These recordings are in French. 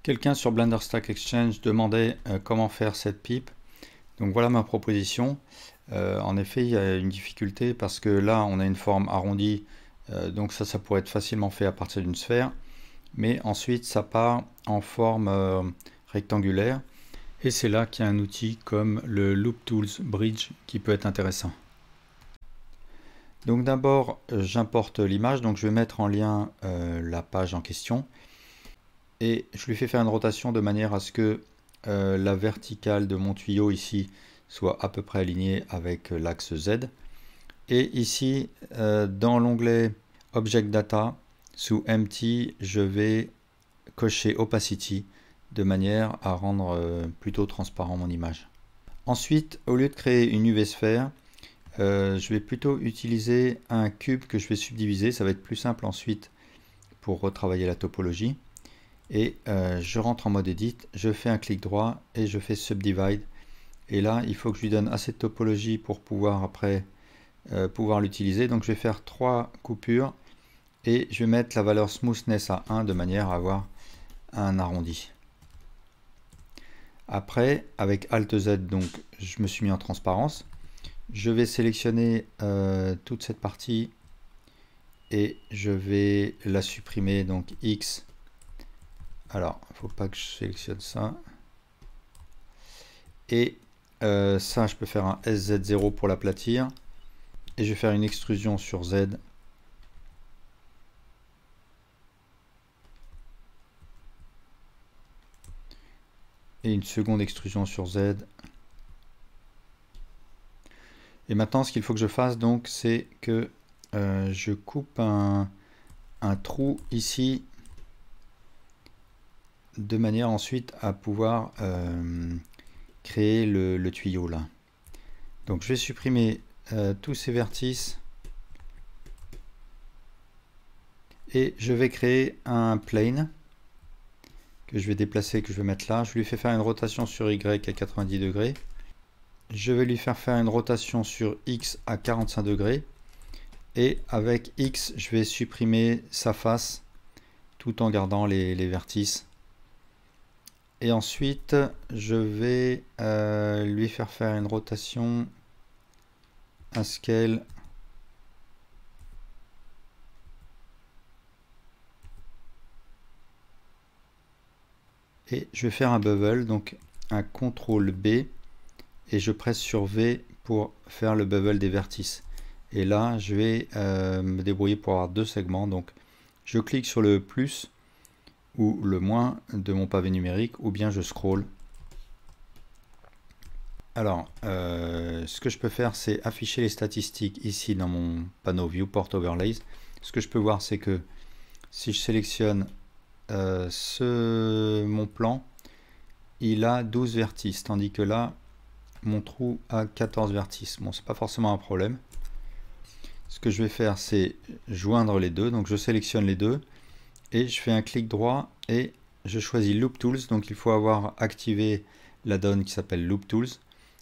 Quelqu'un sur Blender Stack Exchange demandait comment faire cette pipe. Donc voilà ma proposition. En effet, il y a une difficulté parce que là, on a une forme arrondie. Donc ça pourrait être facilement fait à partir d'une sphère. Mais ensuite, ça part en forme rectangulaire. Et c'est là qu'il y a un outil comme le Loop Tools Bridge qui peut être intéressant. Donc d'abord, j'importe l'image. Donc je vais mettre en lien la page en question. Et je lui fais faire une rotation de manière à ce que la verticale de mon tuyau ici soit à peu près alignée avec l'axe Z. Et ici, dans l'onglet Object Data, sous Empty, je vais cocher Opacity de manière à rendre plutôt transparent mon image. Ensuite, au lieu de créer une UV sphère, je vais plutôt utiliser un cube que je vais subdiviser. Ça va être plus simple ensuite pour retravailler la topologie. Et je rentre en mode Edit, je fais un clic droit et je fais Subdivide. Et là, il faut que je lui donne assez de topologie pour pouvoir après pouvoir l'utiliser. Donc je vais faire 3 coupures et je vais mettre la valeur Smoothness à 1 de manière à avoir un arrondi. Après, avec Alt Z, donc je me suis mis en transparence. Je vais sélectionner toute cette partie et je vais la supprimer, donc X. Alors, il ne faut pas que je sélectionne ça. Et ça, je peux faire un SZ0 pour l'aplatir. Et je vais faire une extrusion sur Z. Et une seconde extrusion sur Z. Et maintenant, ce qu'il faut que je fasse, donc, c'est que je coupe un trou ici de manière ensuite à pouvoir créer le tuyau là. Donc je vais supprimer tous ces vertices et je vais créer un plane que je vais déplacer, que je vais mettre là. Je lui fais faire une rotation sur Y à 90 degrés. Je vais lui faire une rotation sur X à 45 degrés. Et avec X, je vais supprimer sa face tout en gardant les vertices. Et ensuite, je vais lui faire une rotation, un scale. Et je vais faire un bevel, donc un CTRL B, et je presse sur V pour faire le bevel des vertices. Et là, je vais me débrouiller pour avoir 2 segments. Donc, je clique sur le plus ou le moins de mon pavé numérique, ou bien je scroll. Alors, ce que je peux faire, c'est afficher les statistiques ici dans mon panneau Viewport Overlays. Ce que je peux voir, c'est que si je sélectionne mon plan, il a 12 vertices, tandis que là, mon trou a 14 vertices. Bon, c'est pas forcément un problème. Ce que je vais faire, c'est joindre les deux. Donc, je sélectionne les deux et je fais un clic droit et je choisis Loop Tools. Donc, il faut avoir activé l'add-on qui s'appelle Loop Tools,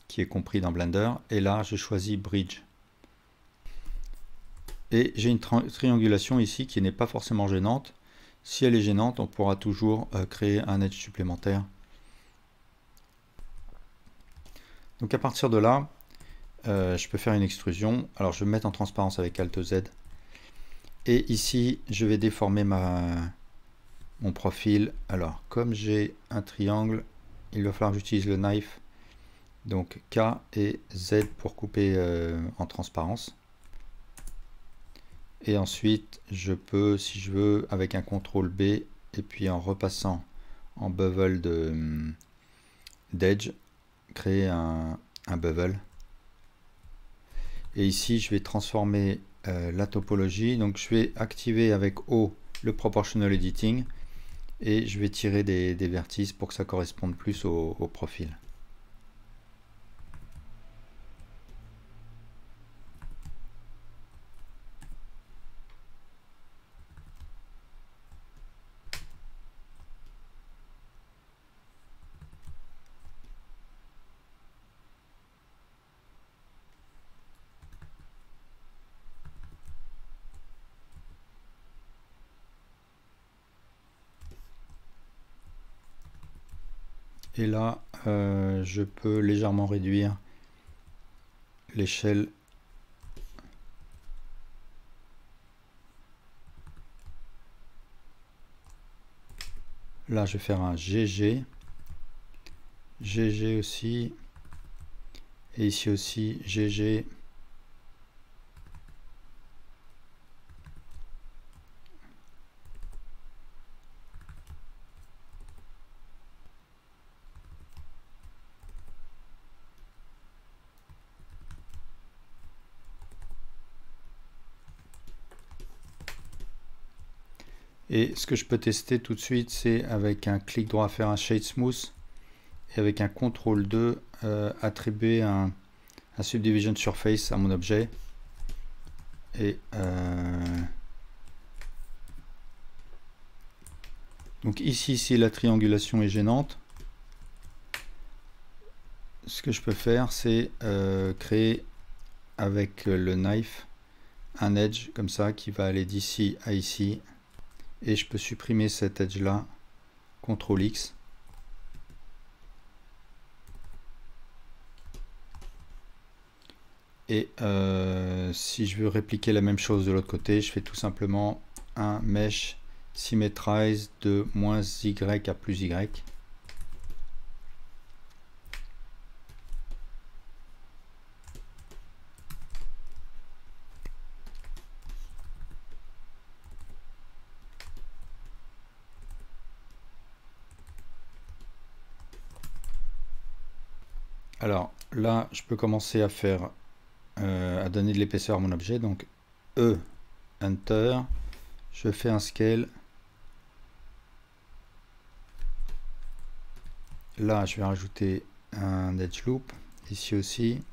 qui est compris dans Blender. Et là, je choisis Bridge. Et j'ai une triangulation ici qui n'est pas forcément gênante. Si elle est gênante, on pourra toujours créer un edge supplémentaire. Donc à partir de là, je peux faire une extrusion. Alors je vais me mettre en transparence avec Alt Z. Et ici, je vais déformer mon profil. Alors comme j'ai un triangle, il va falloir que j'utilise le knife. Donc K et Z pour couper en transparence. Et ensuite, je peux, si je veux, avec un CTRL B, et puis en repassant en bevel d'edge, créer un bevel. Et ici, je vais transformer la topologie. Donc, je vais activer avec O le Proportional Editing, et je vais tirer des vertices pour que ça corresponde plus au profil. Et là, je peux légèrement réduire l'échelle. Là, je vais faire un GG. GG aussi. Et ici aussi, GG. Et ce que je peux tester tout de suite, c'est avec un clic droit faire un Shade Smooth et avec un CTRL 2 attribuer un Subdivision Surface à mon objet. Et donc ici, si la triangulation est gênante, ce que je peux faire, c'est créer avec le knife un edge comme ça qui va aller d'ici à ici. Et je peux supprimer cet edge là, CTRL X. Et si je veux répliquer la même chose de l'autre côté, je fais tout simplement un mesh symmetrize de -y à +y. Alors là, je peux commencer à faire à donner de l'épaisseur à mon objet. Donc E, Enter, je fais un scale. Là, je vais rajouter un edge loop. Ici aussi.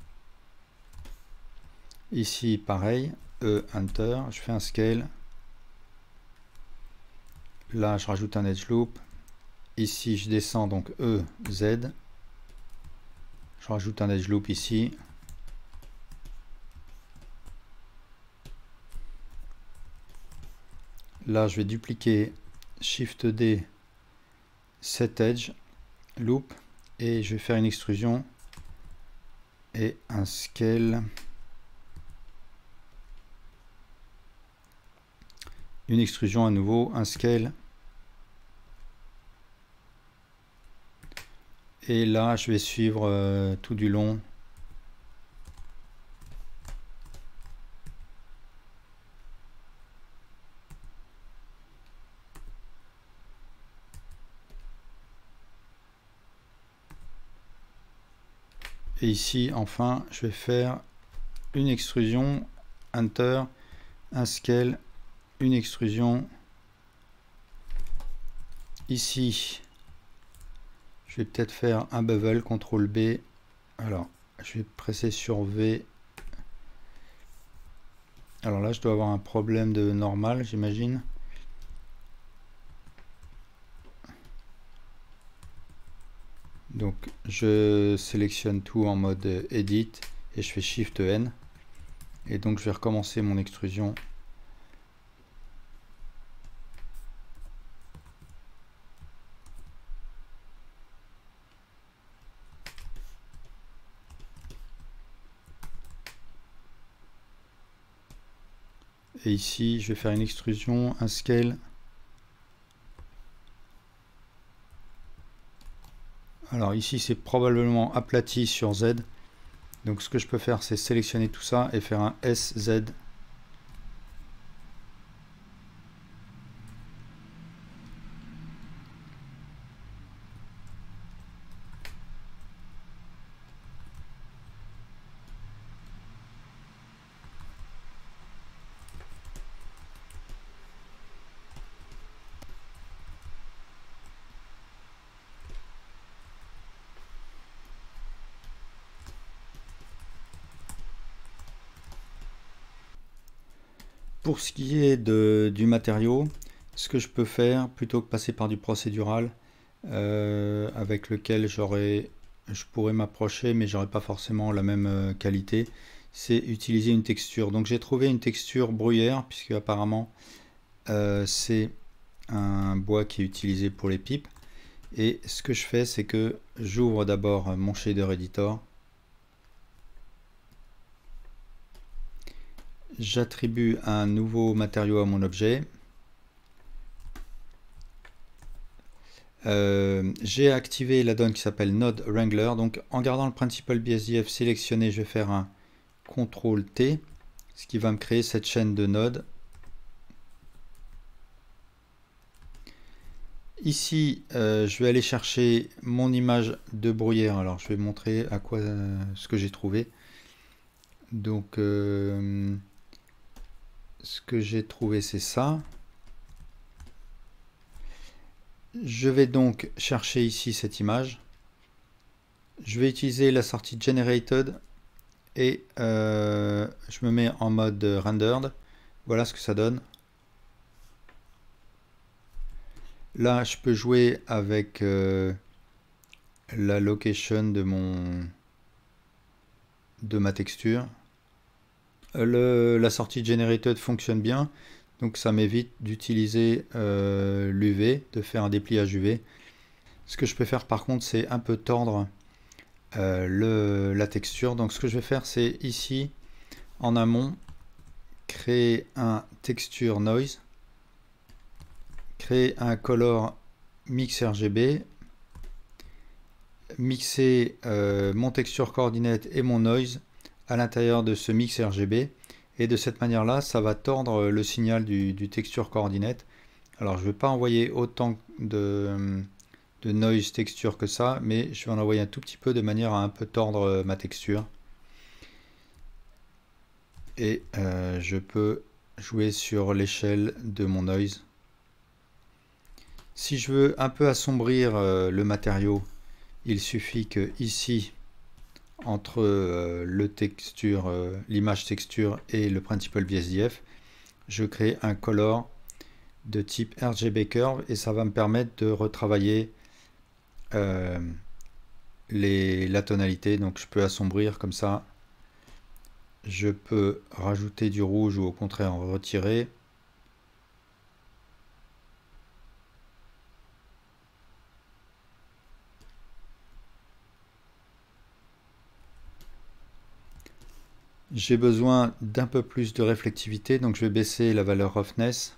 Ici, pareil. E, Enter, je fais un scale. Là, je rajoute un edge loop. Ici, je descends, donc E, Z. Je rajoute un edge loop ici. Là, je vais dupliquer Shift D, cet edge loop, et je vais faire une extrusion et un scale. Une extrusion à nouveau, un scale. Et là, je vais suivre tout du long. Et ici, enfin, je vais faire une extrusion, Enter, un scale, une extrusion. Ici, je vais peut-être faire un bevel, CTRL B. Alors, je vais presser sur V. Alors là, je dois avoir un problème de normal, j'imagine. Donc, je sélectionne tout en mode Edit et je fais Shift N. Et donc, je vais recommencer mon extrusion. Et ici, je vais faire une extrusion, un scale. Alors ici, c'est probablement aplati sur Z. Donc ce que je peux faire, c'est sélectionner tout ça et faire un SZ. Pour ce qui est du matériau, ce que je peux faire, plutôt que passer par du procédural, avec lequel je pourrais m'approcher, mais j'aurais pas forcément la même qualité, c'est utiliser une texture. Donc j'ai trouvé une texture bruyère, puisque apparemment c'est un bois qui est utilisé pour les pipes. Et ce que je fais, c'est que j'ouvre d'abord mon shader editor. J'attribue un nouveau matériau à mon objet. J'ai activé la donne qui s'appelle Node Wrangler. Donc en gardant le Principal BSDF sélectionné, je vais faire un CTRL T, ce qui va me créer cette chaîne de nodes. Ici, je vais aller chercher mon image de bruyère. Alors, je vais montrer à quoi ce que j'ai trouvé. Donc, ce que j'ai trouvé, c'est ça. Je vais donc chercher ici cette image. Je vais utiliser la sortie Generated et je me mets en mode Rendered. Voilà ce que ça donne. Là, je peux jouer avec la location de ma texture. La sortie Generated fonctionne bien, donc ça m'évite d'utiliser l'UV, de faire un dépliage UV. Ce que je peux faire par contre, c'est un peu tordre la texture. Donc ce que je vais faire, c'est ici, en amont, créer un texture noise, créer un color mix RGB, mixer mon texture coordinate et mon noise à l'intérieur de ce mix RGB, et de cette manière là ça va tordre le signal du texture coordinate. Alors je ne vais pas envoyer autant de noise texture que ça, mais je vais en envoyer un tout petit peu de manière à un peu tordre ma texture, et je peux jouer sur l'échelle de mon noise. Si je veux un peu assombrir le matériau, il suffit que ici, entre l'image texture et le Principal BSDF, je crée un color de type RGB Curve, et ça va me permettre de retravailler la tonalité. Donc je peux assombrir comme ça, je peux rajouter du rouge ou au contraire en retirer. J'ai besoin d'un peu plus de réflectivité, donc je vais baisser la valeur roughness.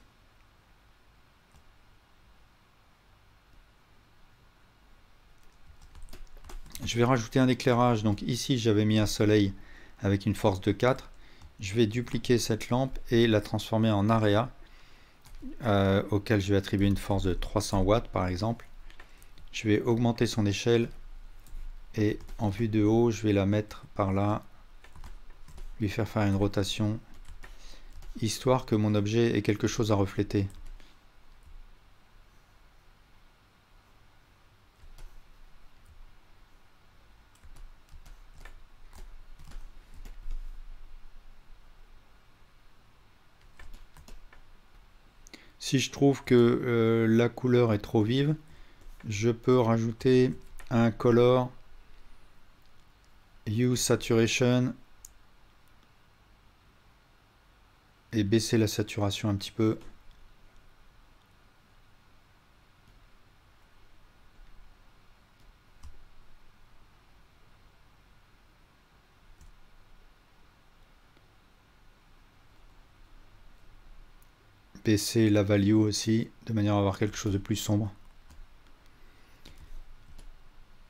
Je vais rajouter un éclairage. Donc ici j'avais mis un soleil avec une force de 4. Je vais dupliquer cette lampe et la transformer en area, auquel je vais attribuer une force de 300 watts par exemple. Je vais augmenter son échelle et en vue de haut je vais la mettre par là, lui faire une rotation, histoire que mon objet ait quelque chose à refléter. Si je trouve que la couleur est trop vive, je peux rajouter un color hue saturation et baisser la saturation un petit peu. Baisser la value aussi, de manière à avoir quelque chose de plus sombre.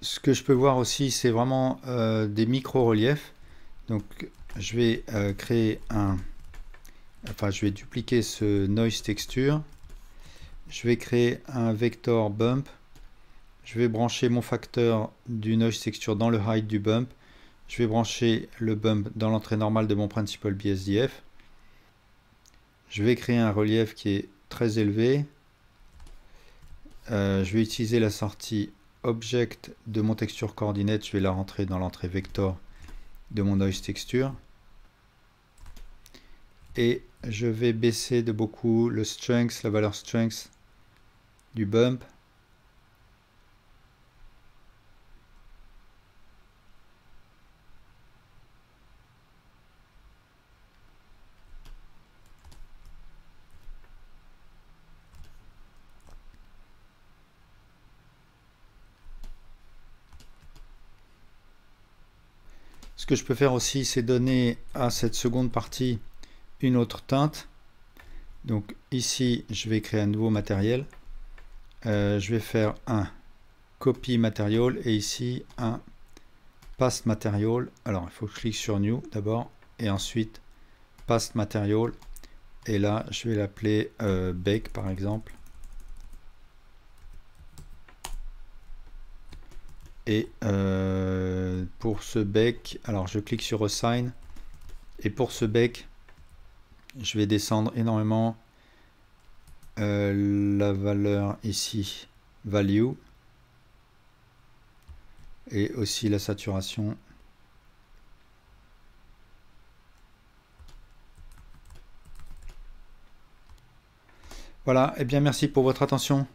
Ce que je peux voir aussi, c'est vraiment des micro-reliefs. Donc je vais je vais dupliquer ce noise texture. Je vais créer un vector bump. Je vais brancher mon facteur du noise texture dans le height du bump. Je vais brancher le bump dans l'entrée normale de mon Principal BSDF. Je vais créer un relief qui est très élevé. Je vais utiliser la sortie Object de mon texture coordinate. Je vais la rentrer dans l'entrée vector de mon noise texture. Et je vais baisser de beaucoup le strength, la valeur strength du bump. que je peux faire aussi, c'est donner à cette seconde partie une autre teinte. Donc ici, je vais créer un nouveau matériel. Je vais faire un copy material et ici un past material. Alors il faut que je clique sur new d'abord et ensuite past material. Et là, je vais l'appeler bake par exemple. Et pour ce bec, alors je clique sur assign. Et pour ce bec, je vais descendre énormément la valeur ici, value. Et aussi la saturation. Voilà, et bien merci pour votre attention.